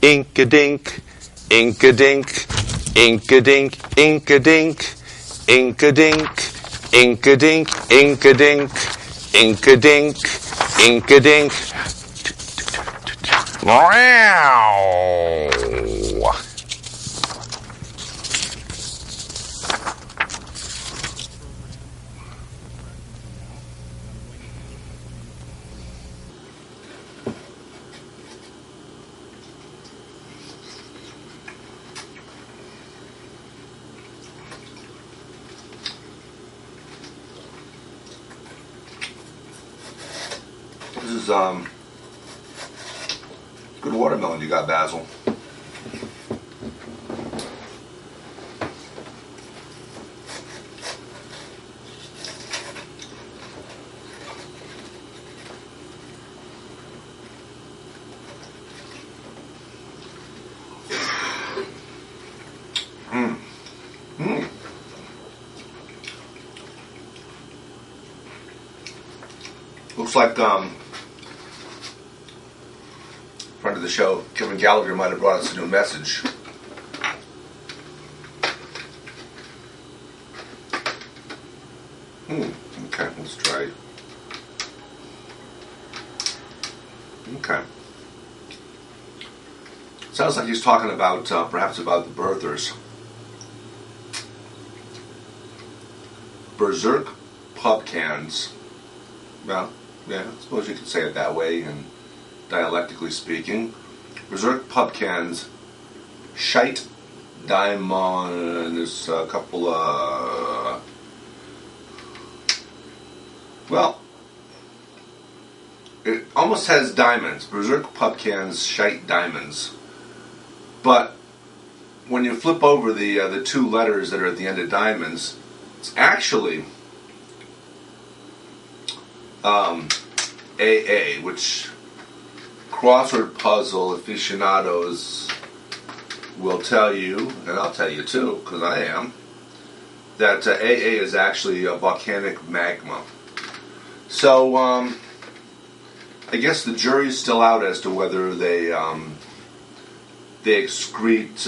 Ink-a-dink, ink-a-dink, ink-a-dink, ink-a-dink, ink-a-dink, ink-a-dink, ink-a-dink, ink-a-dink, ink-a-dink. Wow! This is good watermelon you got, Basil. Looks like friend of the show, Kevin Gallagher, might have brought us a new message. Okay, let's try it. Okay. Sounds like he's talking about, perhaps about the birthers. Berserk pubcans. Well, yeah, I suppose you could say it that way, and dialectically speaking. Berserk pubcans, shite diamond, there's a couple of, well, it almost has diamonds. Berserk pubcans, shite diamonds. But when you flip over the two letters that are at the end of diamonds, it's actually AA, which crossword puzzle aficionados will tell you, and I'll tell you too, because I am, that AA is actually a volcanic magma. So, I guess the jury's still out as to whether they excrete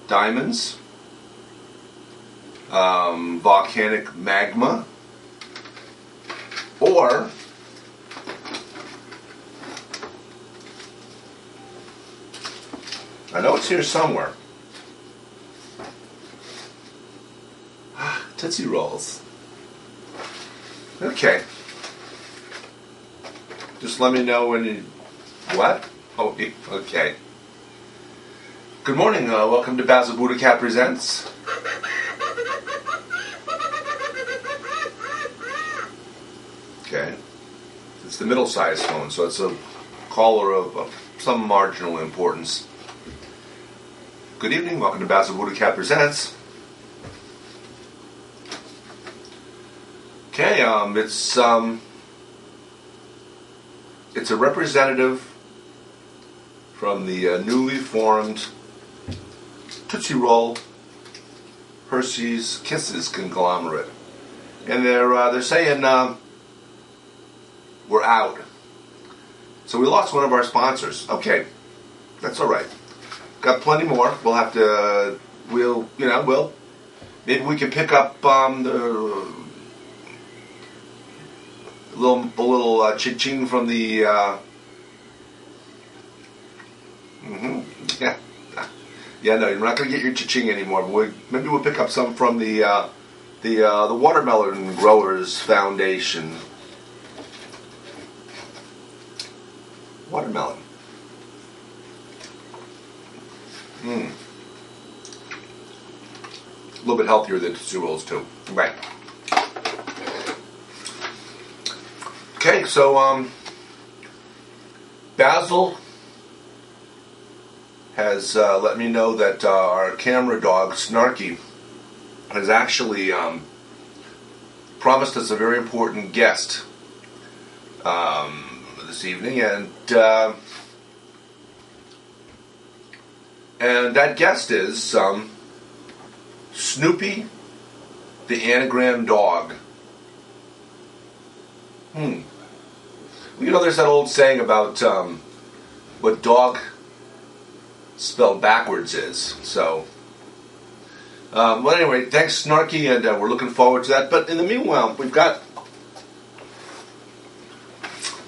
diamonds, volcanic magma, or I know it's here somewhere. Tootsie Rolls. Okay. Just let me know when you... What? Oh, okay. Good morning. Welcome to Basil BuddhaCat Presents. Okay. It's the middle-sized phone, so it's a caller of some marginal importance. Good evening, welcome to Basil BuddhaCat Presents. Okay, it's a representative from the newly formed Tootsie Roll Hershey's Kisses conglomerate, and they're saying we're out. So we lost one of our sponsors. Okay, that's all right. Got plenty more. We'll have to, maybe we can pick up the little cha-ching from the, yeah, no, you're not going to get your cha-ching anymore, but maybe we'll pick up some from the Watermelon Growers Foundation. Watermelon. A little bit healthier than Tootsie Rolls too. Right. Okay, so Basil has let me know that our camera dog Snarky has actually promised us a very important guest this evening, and that guest is Snoopy, the Anagram dog. Well, there's that old saying about what dog spelled backwards is. So, well, anyway, thanks, Snarky, and we're looking forward to that. But in the meanwhile, we've got,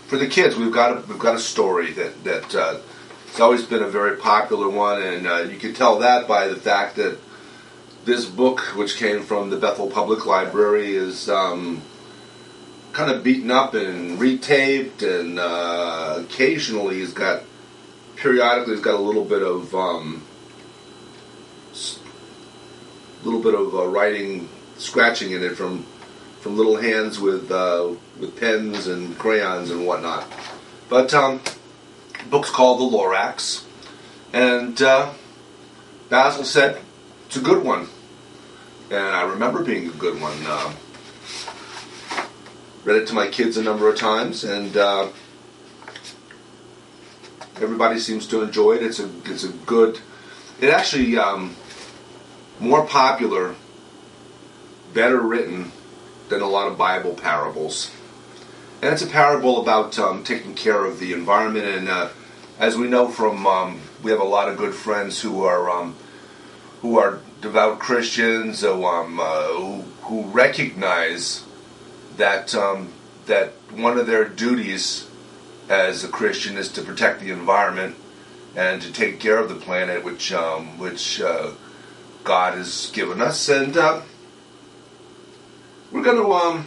for the kids, we've got a story that it's always been a very popular one, and you can tell that by the fact that this book, which came from the Bethel Public Library, is kind of beaten up and retaped, and occasionally periodically he's got a little bit of writing, scratching in it from little hands with pens and crayons and whatnot. But the book's called The Lorax, and Basil said it's a good one, and I remember being a good one. Read it to my kids a number of times, and everybody seems to enjoy it. It's a good. It actually more popular, better written than a lot of Bible parables, and it's a parable about taking care of the environment. And as we know from, we have a lot of good friends who are devout Christians who recognize that that one of their duties as a Christian is to protect the environment and to take care of the planet, which God has given us. And we're going to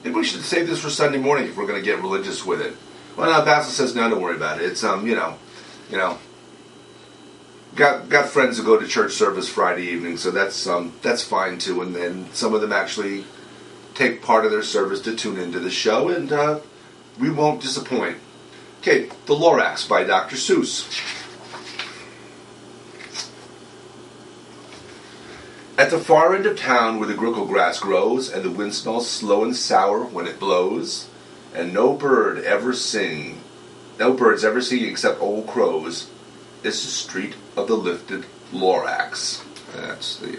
maybe we should save this for Sunday morning if we're going to get religious with it. Well, no, Basil says no, don't worry about it. It's got friends who go to church service Friday evening, so that's fine too. And then some of them actually take part of their service to tune into the show, and we won't disappoint. Okay, The Lorax by Dr. Seuss. At the far end of town where the grickle grass grows, and the wind smells slow and sour when it blows, and no birds ever sing except old crows, is the street of the lifted Lorax. That's the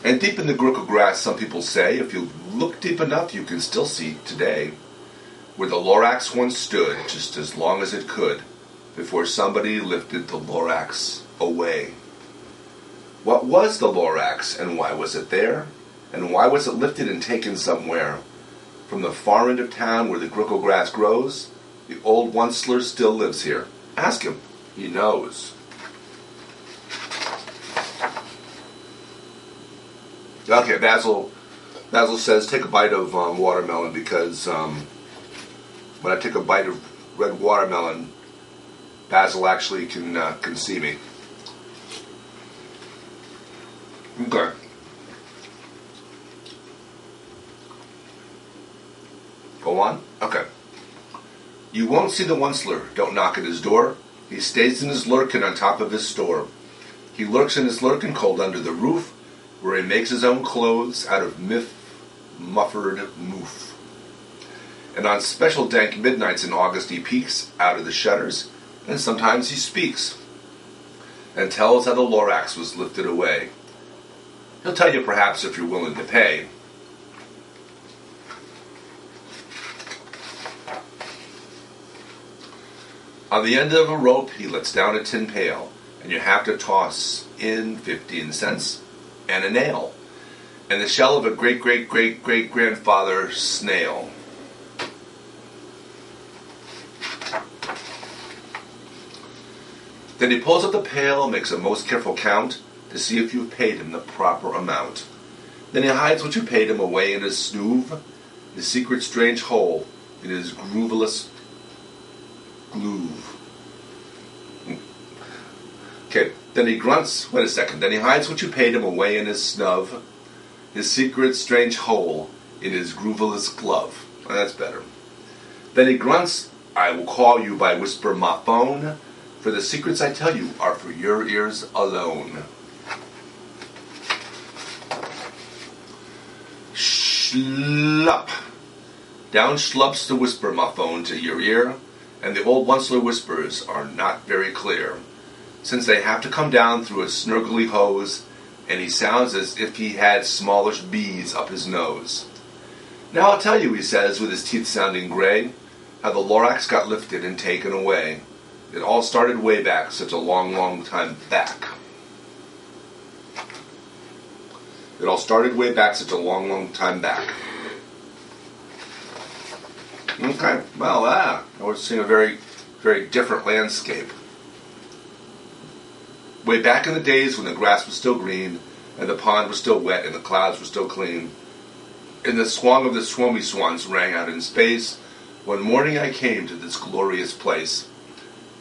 And deep in the grickle grass, some people say, if you look deep enough, you can still see today where the Lorax once stood, just as long as it could, before somebody lifted the Lorax away. What was the Lorax, and why was it there? And why was it lifted and taken somewhere? From the far end of town where the grickle grass grows, the old Onceler still lives here. Ask him. He knows. Okay, Basil says take a bite of watermelon, because when I take a bite of red watermelon, Basil actually can see me. Okay. Go on? Okay. You won't see the Onceler. Don't knock at his door. He stays in his lurkin on top of his store. He lurks in his lurkin cold under the roof, where he makes his own clothes out of muffered moof. And on special dank midnights in August he peeks out of the shutters, and sometimes he speaks, and tells how the Lorax was lifted away. He'll tell you perhaps if you're willing to pay. On the end of a rope he lets down a tin pail, and you have to toss in 15 cents and a nail, and the shell of a great-great-great-great-grandfather snail. Then he pulls up the pail, makes a most careful count to see if you've paid him the proper amount. Then he hides what you paid him away in his snoove, his secret strange hole in his grooveless groove. Okay, then he grunts, wait a second, then he hides what you paid him away in his snub, his secret strange hole in his grooveless glove. Oh, that's better. Then he grunts, I will call you by whisper my phone, for the secrets I tell you are for your ears alone. Schlup. Down schlups the whisper my phone to your ear, and the old Onceler whispers are not very clear, since they have to come down through a snurgly hose, and he sounds as if he had smallish bees up his nose. Now I'll tell you, he says, with his teeth sounding gray, how the Lorax got lifted and taken away. It all started way back, such a long, long time back. It all started way back, such a long, long time back. Okay, well, I was seeing a very, very different landscape. Way back in the days when the grass was still green, and the pond was still wet, and the clouds were still clean, and the song of the Swommy Swans rang out in space, one morning I came to this glorious place,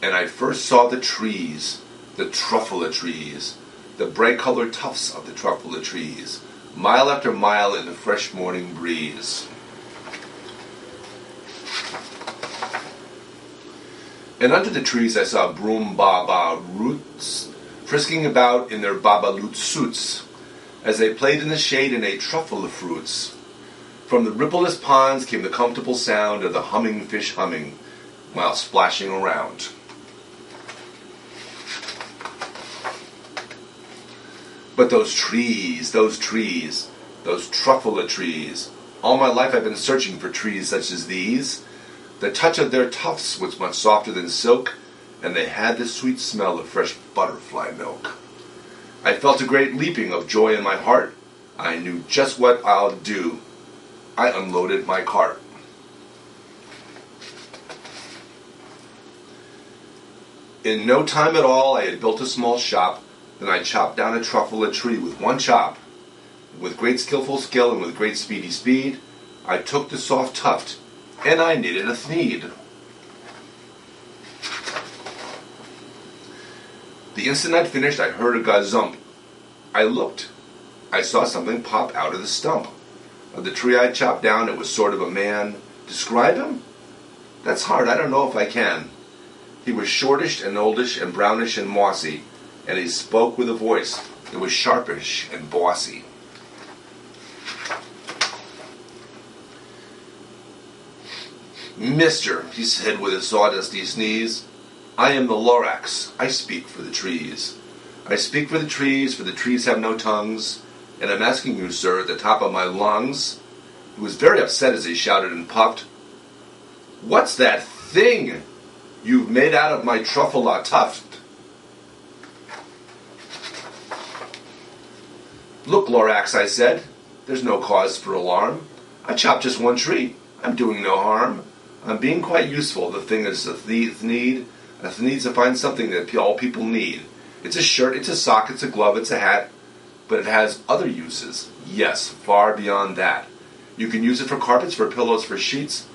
and I first saw the trees, the truffula trees, the bright-colored tufts of the truffula trees, mile after mile in the fresh morning breeze. And under the trees I saw broom baba roots frisking about in their babaloot suits as they played in the shade and ate truffula fruits. From the rippleless ponds came the comfortable sound of the humming fish humming while splashing around. But those trees, those truffula trees, all my life I've been searching for trees such as these. The touch of their tufts was much softer than silk, and they had the sweet smell of fresh butterfly milk. I felt a great leaping of joy in my heart. I knew just what I'll do. I unloaded my cart. In no time at all, I had built a small shop. Then I chopped down a truffula tree with one chop. With great skillful skill and with great speedy speed, I took the soft tuft and I knitted a thneed. The instant I'd finished, I heard a gazump. I looked. I saw something pop out of the stump of the tree I chopped down. It was sort of a man. Describe him? That's hard. I don't know if I can. He was shortish and oldish and brownish and mossy, and he spoke with a voice that was sharpish and bossy. Mister, he said with a sawdusty sneeze, I am the Lorax. I speak for the trees. I speak for the trees have no tongues, and I'm asking you, sir, at the top of my lungs. He was very upset as he shouted and puffed. What's that thing you've made out of my truffula tuft? Look, Lorax, I said, there's no cause for alarm. I chopped just one tree. I'm doing no harm. I'm being quite useful. The thing is a thneed. A thneed's to find something that all people need. It's a shirt, it's a sock, it's a glove, it's a hat. But it has other uses. Yes, far beyond that. You can use it for carpets, for pillows, for sheets,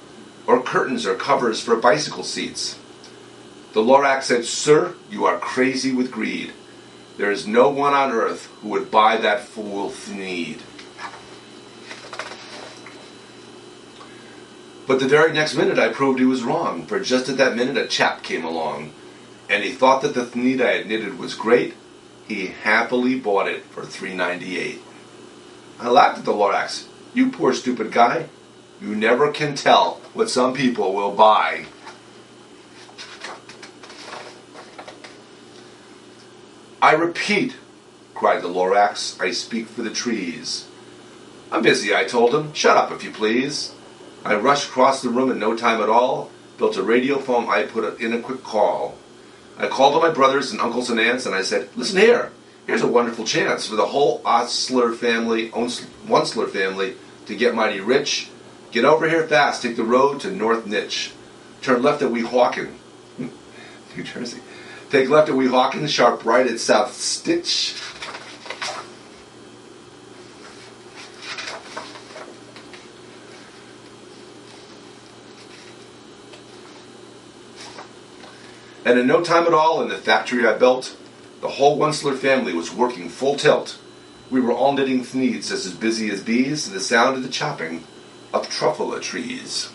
or curtains or covers for bicycle seats. The Lorax said, Sir, you are crazy with greed. There is no one on earth who would buy that fool thneed. But the very next minute I proved he was wrong, for just at that minute a chap came along, and he thought that the thneed I had knitted was great. He happily bought it for $3.98. I laughed at the Lorax. You poor stupid guy. You never can tell what some people will buy. I repeat, cried the Lorax, I speak for the trees. I'm busy, I told him. Shut up, if you please. I rushed across the room in no time at all, built a radiophone, I put in a quick call. I called all my brothers and uncles and aunts, and I said, listen here, here's a wonderful chance for the whole Onsler family to get mighty rich. Get over here fast, take the road to North Nitch. Turn left at Weehawken, New Jersey. Take left at Weehawken, sharp right at South Stitch. And in no time at all, in the factory I built, the whole Onsler family was working full tilt. We were all knitting thneeds just as busy as bees to the sound of the chopping of truffula trees.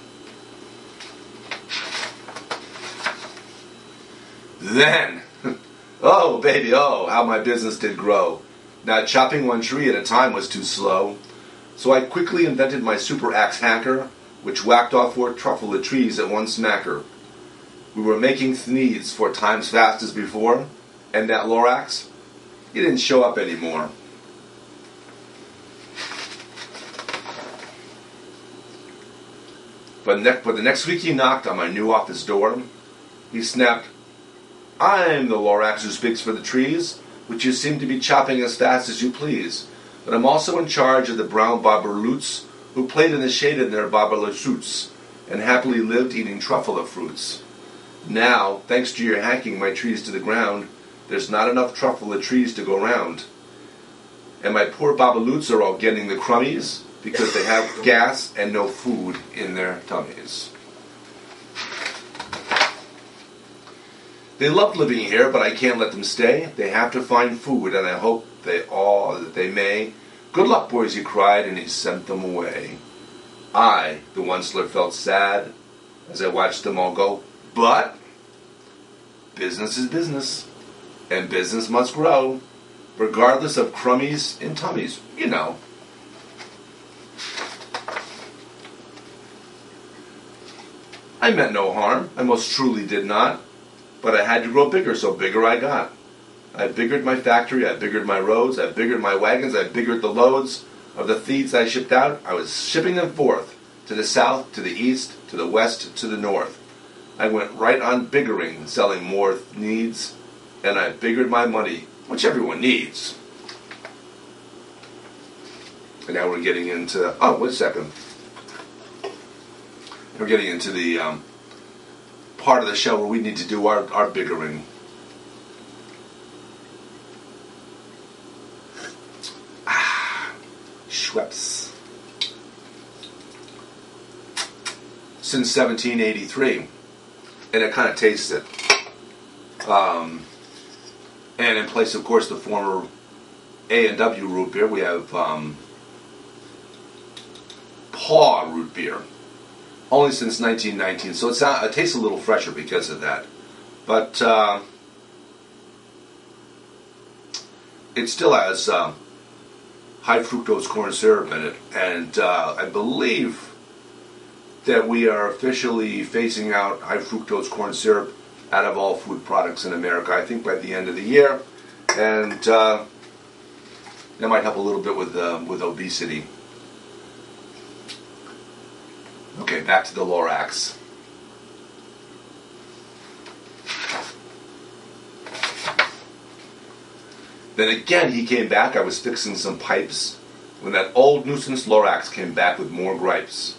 Then, oh baby, oh, how my business did grow. Now chopping one tree at a time was too slow. So I quickly invented my super axe hacker, which whacked off 4 truffula trees at one smacker. We were making thneeds 4 times fast as before, and that Lorax, he didn't show up anymore. But the next week he knocked on my new office door. He snapped, "I'm the Lorax who speaks for the trees, which you seem to be chopping as fast as you please. But I'm also in charge of the brown barberloots who played in the shade in their barberloots and happily lived eating truffula fruits. Now, thanks to your hacking my trees to the ground, there's not enough truffula trees to go round. And my poor babaloots are all getting the crummies because they have gas and no food in their tummies." They love living here, but I can't let them stay. They have to find food, and I hope that they may. "Good luck, boys," he cried, and he sent them away. I, the Onceler, felt sad as I watched them all go, but business is business, and business must grow, regardless of crummies in tummies, you know. I meant no harm, I most truly did not, but I had to grow bigger, so bigger I got. I biggered my factory, I biggered my roads, I biggered my wagons, I biggered the loads of the feeds I shipped out. I was shipping them forth, to the south, to the east, to the west, to the north. I went right on biggering, selling more needs, and I biggered my money, which everyone needs. And now we're getting into, oh, wait a second. We're getting into the part of the show where we need to do our biggering. Schweppes. Since 1783. And it kind of tastes it. And in place, of course, the former A&W root beer, we have Paw root beer. Only since 1919, so it tastes a little fresher because of that. But it still has high fructose corn syrup in it, and I believe that we are officially phasing out high fructose corn syrup out of all food products in America, I think by the end of the year, and that might help a little bit with obesity. Okay, back to the Lorax. Then again he came back. I was fixing some pipes when that old nuisance Lorax came back with more gripes.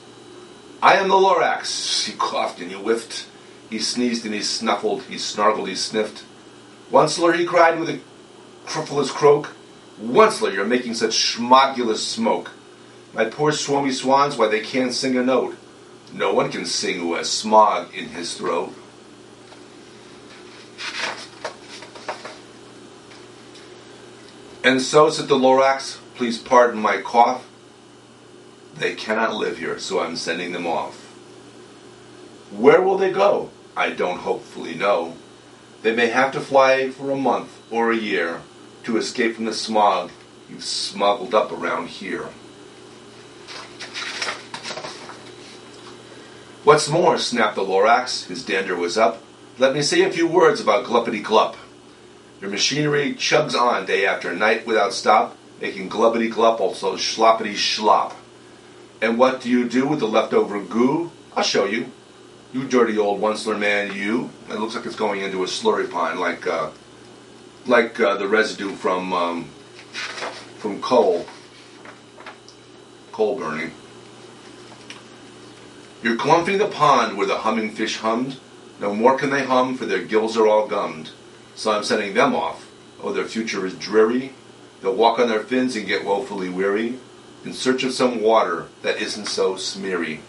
"I am the Lorax." He coughed and he whiffed. He sneezed and he snuffled. He snargled, he sniffed. "Onceler," he cried with a truffulous croak. "Onceler, you're making such schmogulous smoke. My poor swarmy swans, why they can't sing a note. No one can sing who has smog in his throat." "And so," said the Lorax, "please pardon my cough. They cannot live here, so I'm sending them off. Where will they go? I don't hopefully know. They may have to fly for a month or a year to escape from the smog you've smuggled up around here." "What's more," snapped the Lorax, his dander was up, "let me say a few words about gluppity-glup. Your machinery chugs on day after night without stop, making glubbity-glup, also sloppity-slop. And what do you do with the leftover goo? I'll show you. You dirty old Onceler man, you." It looks like it's going into a slurry pond, like the residue from coal burning. "You're clumping the pond where the humming fish hummed. No more can they hum, for their gills are all gummed. So I'm sending them off. Oh, their future is dreary. They'll walk on their fins and get woefully weary, in search of some water that isn't so smeary."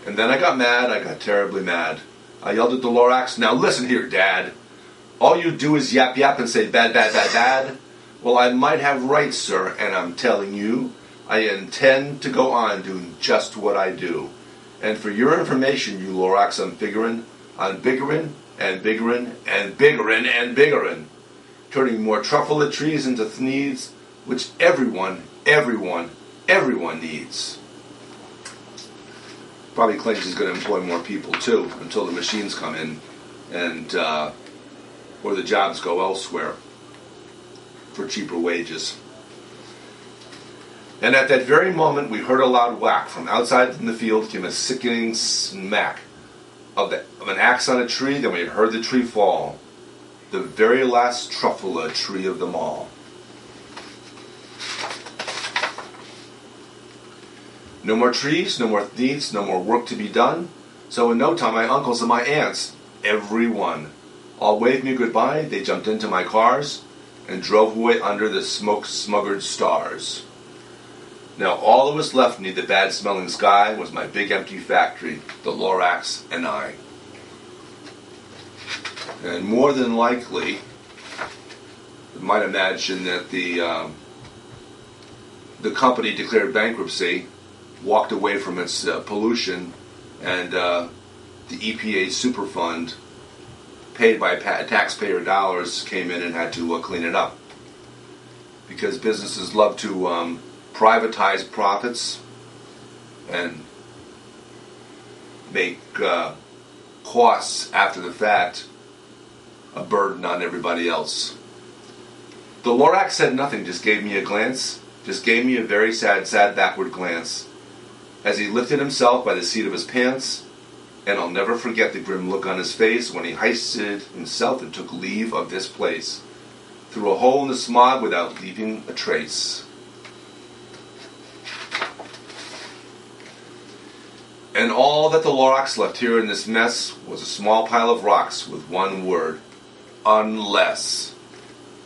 And then I got mad, I got terribly mad. I yelled at the Lorax, "Now listen here, Dad. All you do is yap yap and say bad, bad, bad, bad. Well, I might have rights, sir, and I'm telling you, I intend to go on doing just what I do. And for your information, you Lorax, I'm figuring on biggerin' and biggerin' and biggerin' and biggerin', turning more truffula trees into needs, which everyone needs." Probably claims he's going to employ more people too, until the machines come in, and or the jobs go elsewhere. for cheaper wages. And at that very moment, we heard a loud whack. From outside in the field came a sickening smack of an axe on a tree. Then we heard the tree fall. The very last truffula tree of them all. No more trees, no more needs, no more work to be done. So in no time, my uncles and my aunts, every one, all waved me goodbye. They jumped into my cars and drove away under the smoke-smuggered stars. Now all that was left beneath the bad-smelling sky was my big empty factory, the Lorax, and I. And more than likely, you might imagine that the company declared bankruptcy, walked away from its pollution, and the EPA Superfund, paid by taxpayer dollars, came in and had to clean it up. Because businesses love to privatize profits and make costs after the fact a burden on everybody else. The Lorax said nothing, just gave me a glance, just gave me a very sad backward glance as he lifted himself by the seat of his pants, and I'll never forget the grim look on his face when he hoisted himself and took leave of this place, through a hole in the smog without leaving a trace. And all that the Lorax left here in this mess was a small pile of rocks with one word: unless.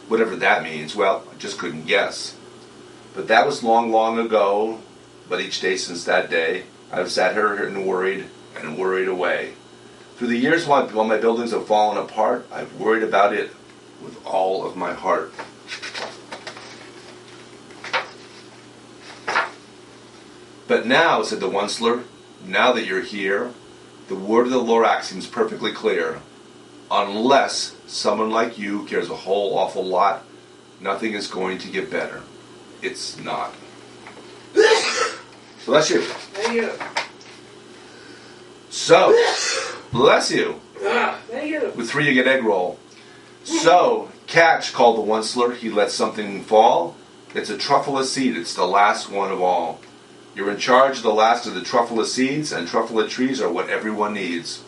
Whatever that means, well, I just couldn't guess. But that was long, long ago. But each day since that day, I've sat here and worried away. Through the years while my buildings have fallen apart, I've worried about it with all of my heart. But now, said the Onceler, now that you're here, the word of the Lorax seems perfectly clear. Unless someone like you cares a whole awful lot, nothing is going to get better. It's not. Bless you. Thank you. So, bless you. Thank you. With 3 you get egg roll. So, catch, called the Onceler. He let something fall. It's a truffula seed. It's the last one of all. You're in charge of the last of the truffula seeds, and truffula trees are what everyone needs.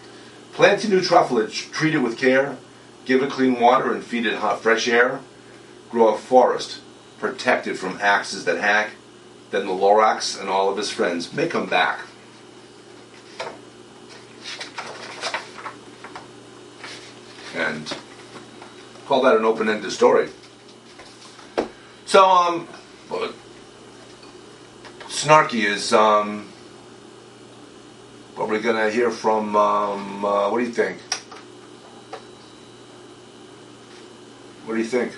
Plant a new truffula, treat it with care, give it clean water and feed it hot fresh air. Grow a forest, protect it from axes that hack. Then the Lorax and all of his friends may come back. And call that an open-ended story. So, Snarky is, what we're going to hear from, what do you think? What do you think?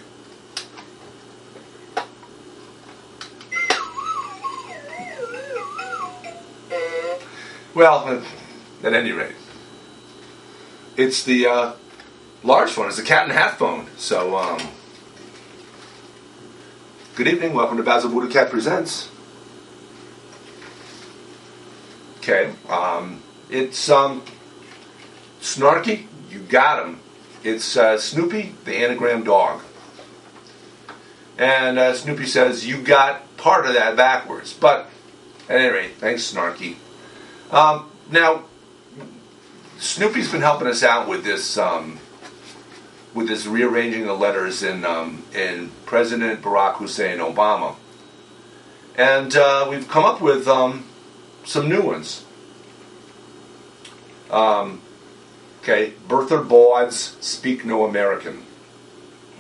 Well, at any rate, it's the large phone. It's the cat and hat phone. So, good evening. Welcome to Basil BuddhaCat Presents. Okay, it's Snarky. You got him. It's Snoopy, the Anagram dog. And Snoopy says, you got part of that backwards. But, at any rate, thanks, Snarky. Now, Snoopy's been helping us out with this rearranging the letters in President Barack Hussein Obama, and we've come up with some new ones. Okay, birther boards speak no American.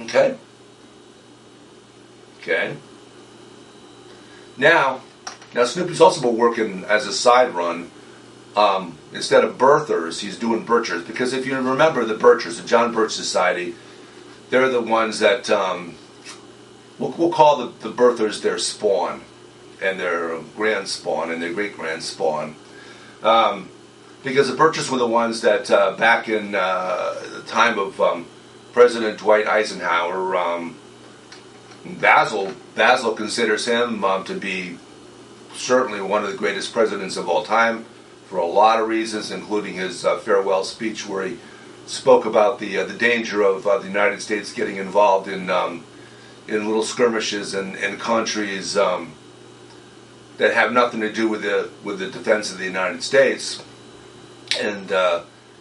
Okay. Okay. Now Snoopy's also been working as a side run. Instead of birthers, he's doing birchers. Because if you remember the birchers, the John Birch Society, they're the ones that, we'll call the birthers their spawn, and their grand spawn, and their great-grand spawn. Because the birchers were the ones that, back in the time of President Dwight Eisenhower, Basil considers him to be certainly one of the greatest presidents of all time, for a lot of reasons, including his farewell speech where he spoke about the danger of the United States getting involved in in little skirmishes in countries that have nothing to do with the defense of the United States, and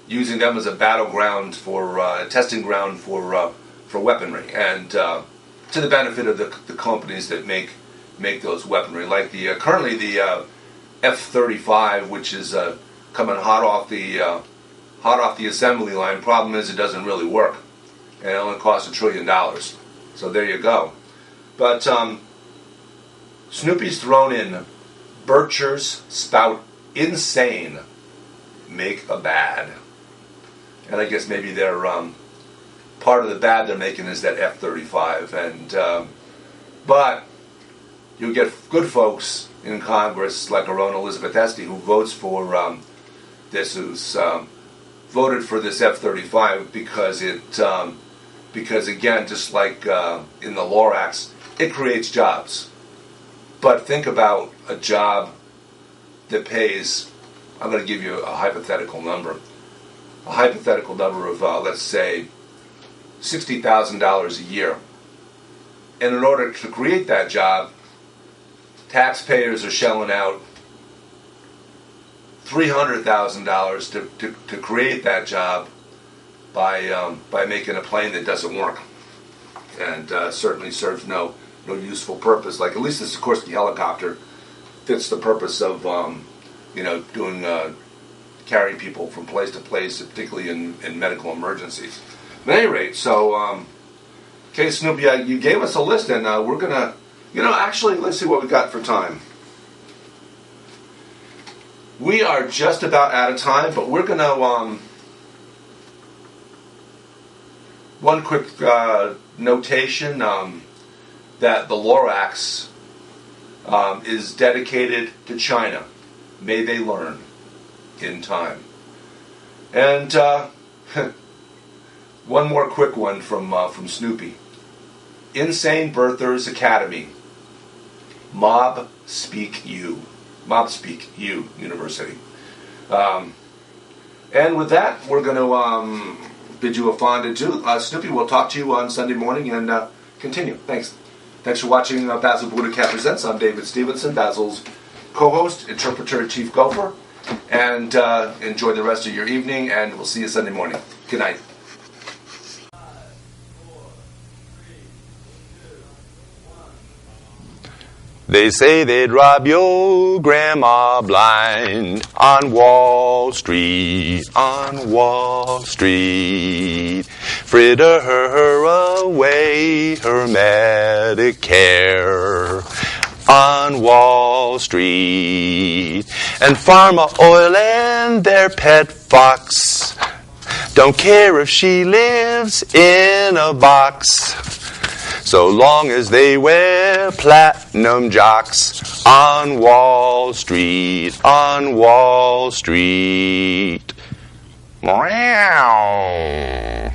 using them as a battleground for testing ground for weaponry, and to the benefit of the companies that make those weaponry, like currently the F-35, which is coming hot off the assembly line. Problem is, it doesn't really work, and it only costs $1 trillion. So there you go. But Snoopy's thrown in Birchers spout insane, make a bad. And I guess maybe they're part of the bad they're making is that F-35. And but you'll get good folks in Congress like our own Elizabeth Esty, who votes for who's voted for this F-35 because again, just like in the Lorax, it creates jobs. But think about a job that pays, I'm going to give you a hypothetical number. A hypothetical number of, let's say, $60,000 a year. And in order to create that job, taxpayers are shelling out $300,000 to create that job by making a plane that doesn't work, and certainly serves no useful purpose. Like, at least the Sikorsky helicopter fits the purpose of doing carrying people from place to place, particularly in medical emergencies. At any rate, so okay, Snoopy, you gave us a list, and we're gonna, actually, let's see what we got for time. We are just about out of time, but we're gonna one quick notation that the Lorax is dedicated to China. May they learn in time. And one more quick one from Snoopy. Insane Birthers Academy. Mob Speak U University. And with that, we're going to bid you a fond adieu. Snoopy, we'll talk to you on Sunday morning and continue. Thanks. Thanks for watching Basil BuddhaCat Presents. I'm David Stevenson, Basil's co-host, interpreter, chief gopher. And enjoy the rest of your evening, and we'll see you Sunday morning. Good night. They say they'd rob your grandma blind on Wall Street, fritter her away her Medicare on Wall Street. And Pharma Oil and their pet fox don't care if she lives in a box, so long as they wear platinum jocks on Wall Street, Meow.